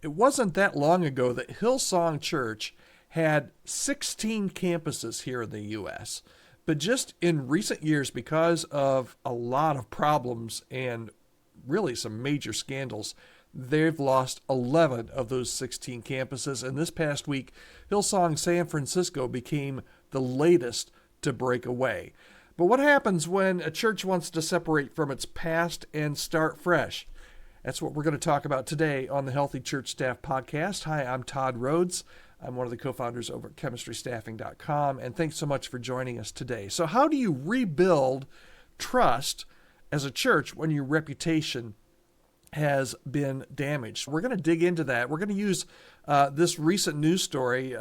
It wasn't that long ago that Hillsong Church had 16 campuses here in the U.S. But just in recent years, because of a lot of problems and really some major scandals, they've lost 11 of those 16 campuses. And this past week, Hillsong San Francisco became the latest to break away. But what happens when a church wants to separate from its past and start fresh? That's what we're going to talk about today on the Healthy Church Staff Podcast. Hi, I'm Todd Rhodes. I'm one of the co-founders over at chemistrystaffing.com, and thanks so much for joining us today. So how do you rebuild trust as a church when your reputation has been damaged? We're going to dig into that. We're going to use this recent news story.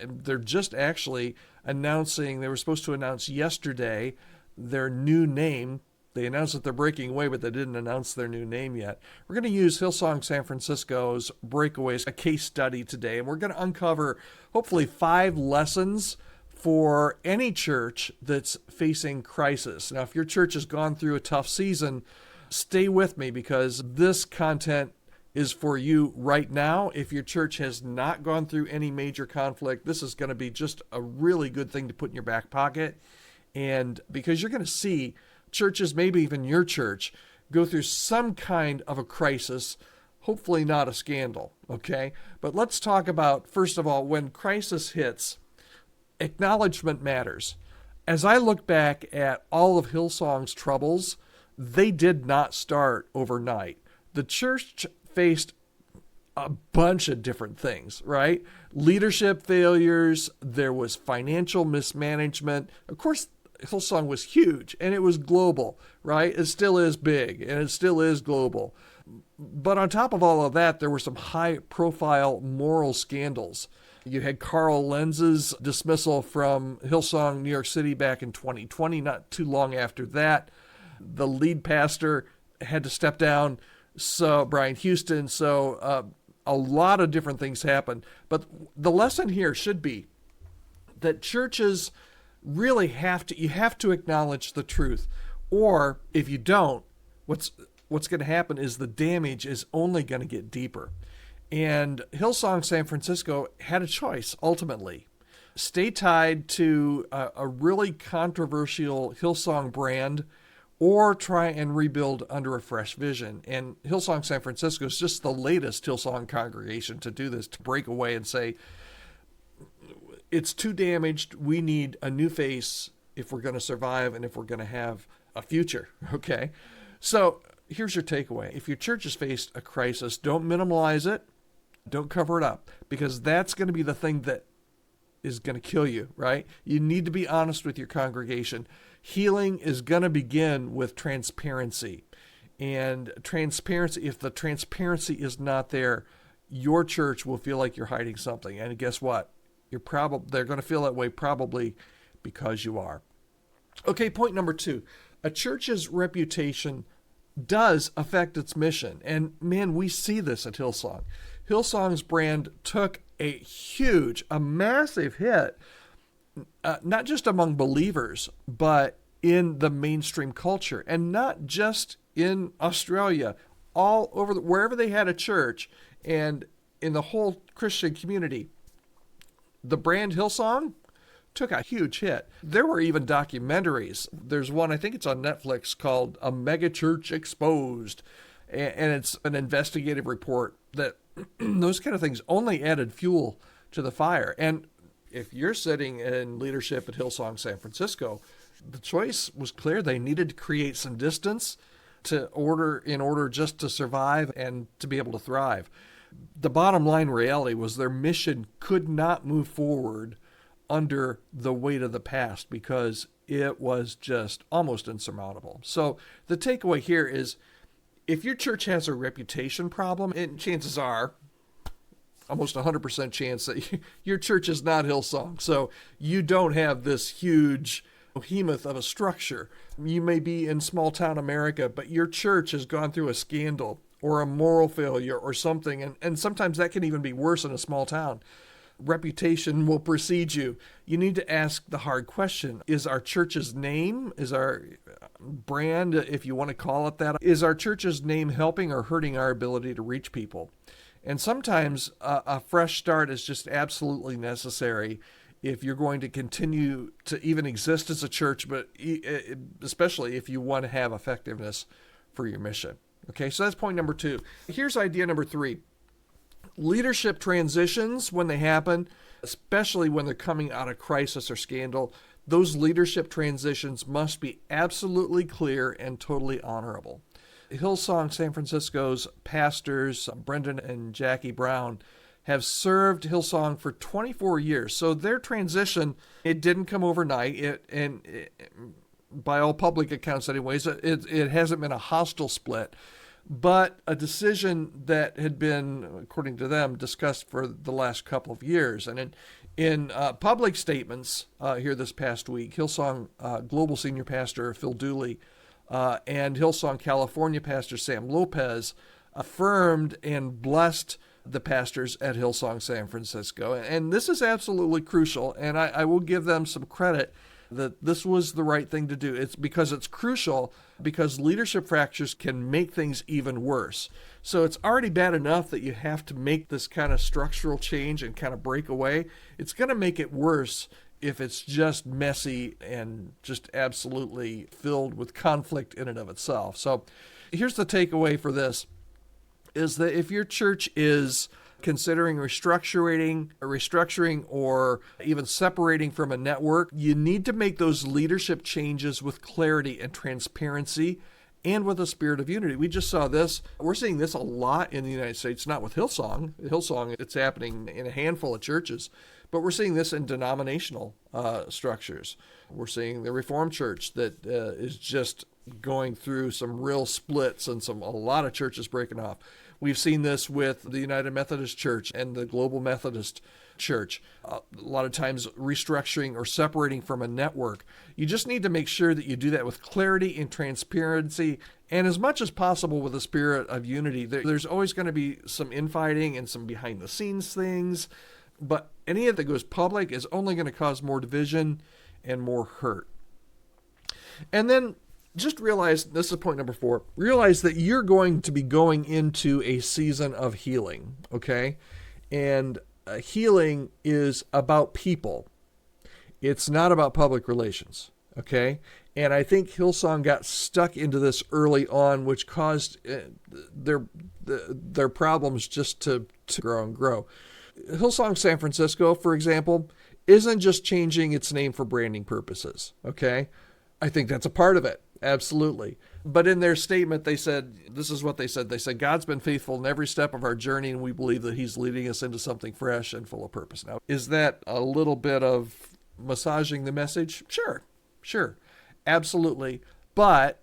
They're just actually announcing, they were supposed to announce yesterday their new name. They announced that they're breaking away, but they didn't announce their new name yet. We're going to use Hillsong San Francisco's breakaways, a case study today, and we're going to uncover hopefully 5 lessons for any church that's facing crisis. Now, if your church has gone through a tough season, stay with me because this content is for you right now. If your church has not gone through any major conflict, this is going to be just a really good thing to put in your back pocket. And because you're going to see churches, maybe even your church, go through some kind of a crisis, hopefully not a scandal, okay? But let's talk about, first of all, when crisis hits, acknowledgement matters. As I look back at all of Hillsong's troubles, they did not start overnight. The church faced a bunch of different things, right? Leadership failures, there was financial mismanagement. Of course, Hillsong was huge and it was global, right? It still is big and it still is global. But on top of all of that, there were some high profile moral scandals. You had Carl Lenz's dismissal from Hillsong New York City back in 2020, not too long after that. The lead pastor had to step down, so Brian Houston. So a lot of different things happened. But the lesson here should be that churches really have to acknowledge the truth. Or if you don't, what's going to happen is the damage is only going to get deeper. And Hillsong San Francisco had a choice ultimately. Stay tied to a really controversial Hillsong brand or try and rebuild under a fresh vision. And Hillsong San Francisco is just the latest Hillsong congregation to do this, to break away and say, it's too damaged. We need a new face if we're going to survive and if we're going to have a future, okay? So here's your takeaway. If your church has faced a crisis, don't minimize it. Don't cover it up, because that's going to be the thing that is going to kill you, right? You need to be honest with your congregation. Healing is going to begin with transparency. And transparency, if the transparency is not there, your church will feel like you're hiding something. And guess what? They're going to feel that way probably because you are. Okay, point number 2. A church's reputation does affect its mission. And man, we see this at Hillsong. Hillsong's brand took a massive hit, not just among believers, but in the mainstream culture, and not just in Australia, all over, wherever they had a church and in the whole Christian community. The brand Hillsong took a huge hit. There were even documentaries. There's one, I think it's on Netflix, called A Megachurch Exposed. And it's an investigative report that those kind of things only added fuel to the fire. And if you're sitting in leadership at Hillsong San Francisco, the choice was clear. They needed to create some distance in order just to survive and to be able to thrive. The bottom line reality was their mission could not move forward under the weight of the past because it was just almost insurmountable. So the takeaway here is, if your church has a reputation problem, and chances are almost 100% chance that your church is not Hillsong. So you don't have this huge behemoth of a structure. You may be in small town America, but your church has gone through a scandal or a moral failure or something. And sometimes that can even be worse in a small town. reputation will precede you. You need to ask the hard question. Is our church's name, is our brand, if you want to call it that, is our church's name helping or hurting our ability to reach people? And sometimes a fresh start is just absolutely necessary if you're going to continue to even exist as a church, but especially if you want to have effectiveness for your mission. Okay, so that's point number 2. Here's idea number 3. Leadership transitions, when they happen, especially when they're coming out of crisis or scandal, those leadership transitions must be absolutely clear and totally honorable. Hillsong San Francisco's pastors, Brendan and Jackie Brown, have served Hillsong for 24 years. So their transition, it didn't come overnight. By all public accounts anyways, it hasn't been a hostile split, but a decision that had been, according to them, discussed for the last couple of years. And in public statements here this past week, Hillsong Global Senior Pastor Phil Dooley and Hillsong California Pastor Sam Lopez affirmed and blessed the pastors at Hillsong San Francisco. And this is absolutely crucial, and I will give them some credit that this was the right thing to do. It's because it's crucial, because leadership fractures can make things even worse. So it's already bad enough that you have to make this kind of structural change and kind of break away. It's going to make it worse if it's just messy and just absolutely filled with conflict in and of itself. So here's the takeaway for this, is that if your church is considering restructuring or even separating from a network, you need to make those leadership changes with clarity and transparency and with a spirit of unity. We just saw this. We're seeing this a lot in the United States, not with Hillsong. Hillsong, it's happening in a handful of churches, but we're seeing this in denominational structures. We're seeing the Reformed Church that is just going through some real splits and a lot of churches breaking off. We've seen this with the United Methodist Church and the Global Methodist Church. A lot of times restructuring or separating from a network. You just need to make sure that you do that with clarity and transparency, and as much as possible with a spirit of unity. There's always going to be some infighting and some behind-the-scenes things, but any of that goes public is only going to cause more division and more hurt. And then just realize, this is point number 4, realize that you're going to be going into a season of healing, okay? And healing is about people. It's not about public relations, okay? And I think Hillsong got stuck into this early on, which caused their problems just to grow and grow. Hillsong San Francisco, for example, isn't just changing its name for branding purposes, okay? I think that's a part of it. Absolutely. But in their statement, they said, this is what they said. They said, God's been faithful in every step of our journey, and we believe that he's leading us into something fresh and full of purpose. Now, is that a little bit of massaging the message? Sure. Absolutely. But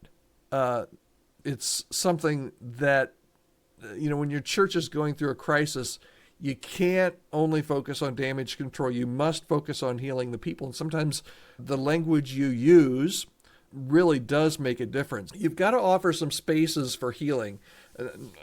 it's something that, when your church is going through a crisis, you can't only focus on damage control. You must focus on healing the people. And sometimes the language you use really does make a difference. You've got to offer some spaces for healing.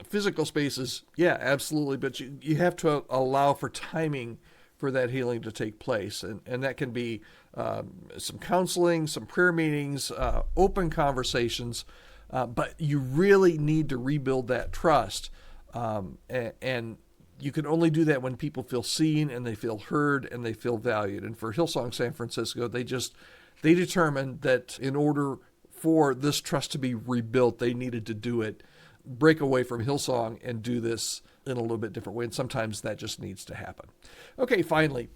Physical spaces, yeah, absolutely, but you have to allow for timing for that healing to take place. And that can be some counseling, some prayer meetings, open conversations, but you really need to rebuild that trust. And you can only do that when people feel seen and they feel heard and they feel valued. And for Hillsong San Francisco, they determined that in order for this trust to be rebuilt, they needed to do it, break away from Hillsong and do this in a little bit different way. And sometimes that just needs to happen. Okay, finally,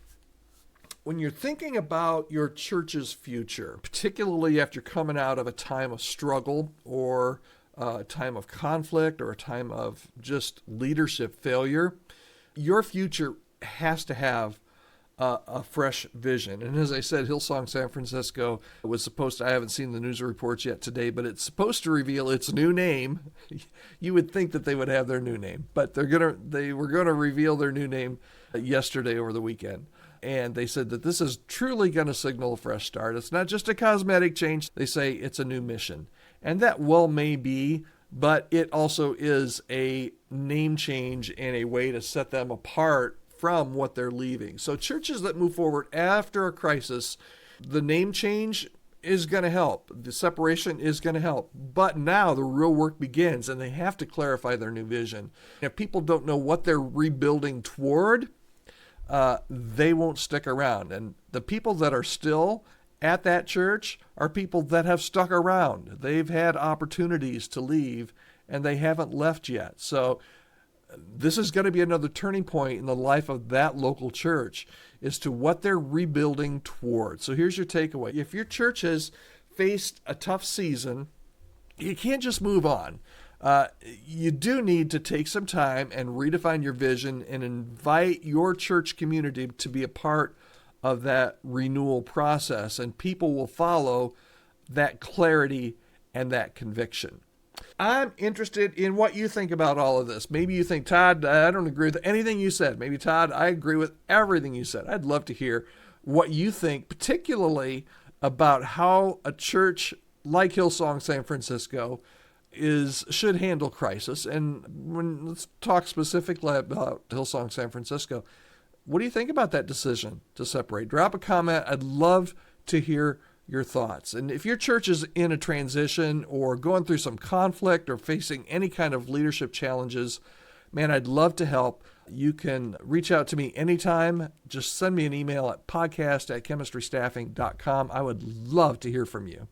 when you're thinking about your church's future, particularly after coming out of a time of struggle or a time of conflict or a time of just leadership failure, your future has to have a fresh vision. And as I said, Hillsong San Francisco was supposed to, I haven't seen the news reports yet today, but it's supposed to reveal its new name. You would think that they would have their new name, but they were going to reveal their new name yesterday over the weekend. And they said that this is truly going to signal a fresh start. It's not just a cosmetic change. They say it's a new mission. And that well may be, but it also is a name change and a way to set them apart from what they're leaving. So churches that move forward after a crisis, the name change is going to help. The separation is going to help. But now the real work begins, and they have to clarify their new vision. If people don't know what they're rebuilding toward, they won't stick around. And the people that are still at that church are people that have stuck around. They've had opportunities to leave, and they haven't left yet. So this is going to be another turning point in the life of that local church as to what they're rebuilding toward. So here's your takeaway. If your church has faced a tough season, you can't just move on. You do need to take some time and redefine your vision and invite your church community to be a part of that renewal process, and people will follow that clarity and that conviction. I'm interested in what you think about all of this. Maybe you think, Todd, I don't agree with anything you said. Maybe, Todd, I agree with everything you said. I'd love to hear what you think, particularly about how a church like Hillsong San Francisco should handle crisis. And let's talk specifically about Hillsong San Francisco. What do you think about that decision to separate? Drop a comment. I'd love to hear your thoughts. And if your church is in a transition or going through some conflict or facing any kind of leadership challenges, man, I'd love to help. You can reach out to me anytime. Just send me an email at podcast@chemistrystaffing.com. I would love to hear from you.